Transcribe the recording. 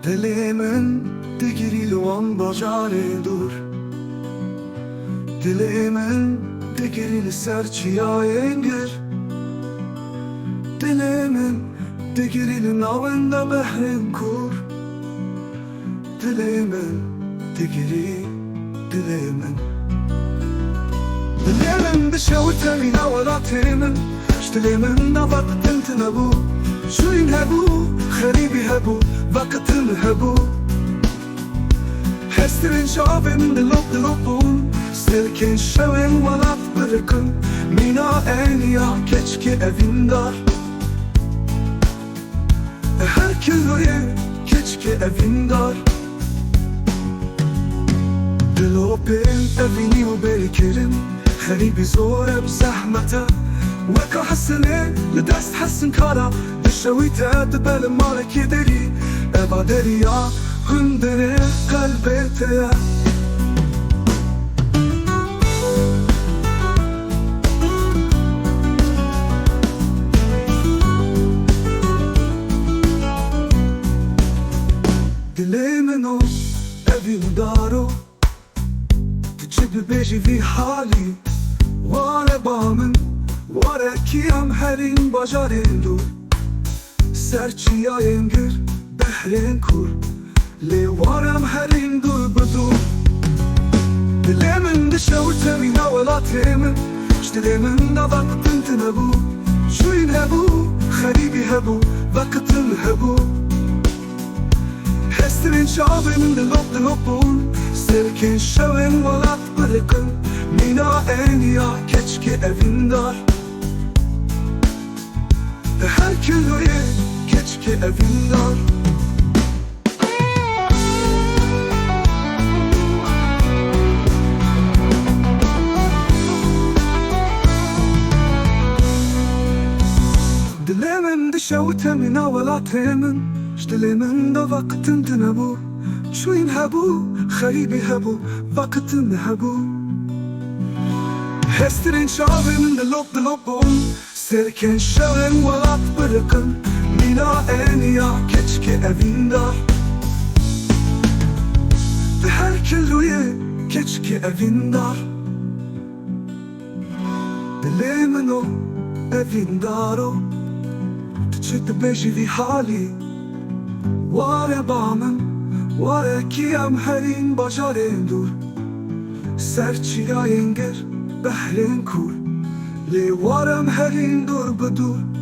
Dilimin digiri luan bacare dur. Dilimin digiri serçiya engir. Dilimin digiri navında behrin kur. Dilimin digiri dilimin. Dilimin dışavurta min avlatımın. Dilimin navakt intine bu. Şuyn hebu, kharibi hebu, vakıtın hebu. Hestirin şavim dilopun, silkin şevin valat bırkın. Mina eniya keçki evin dar. Her kiloye keçki evin dar. Dilopin evini u berikirin, kharibi zor eb zahmete. وكا حسنه لدست حسن كارا دشويته دبل مالك يدري ابا دريا هندنه قلبته دليمنو ابي ودارو تجيب بيجي في حالي وانا بامن Varekiyam herin bacarın dur. Serçiya engir behrin kur. Le varam herin dur budur. Dilimin dışavurta min avlatımın. Dilimin da vaktin hebu. Şuyn hebu, kharibi hebu, vaktin hebu. Hestirin şavin dilopun. Silkin şevin valat bırkın. Mina eniya keçki evin dar. Her kiloye keçki evin dar. Dilimin dışavurta min avlatımın. Dilimin da vaktin hebu. Şuyn hebu, kharibi hebu, vaktin hebu. Hestirin şavin dilopun. Serken şevin valat bırkın. Mina eniya keçki evin dar. Her kiloye keçki evin dar. Dilimin o evin dar o. Tçık beji vi hali. Vare bamın, vare kiyam herin bacarın dur. Serçiya engir behrin kur. Le varam herin dur budur.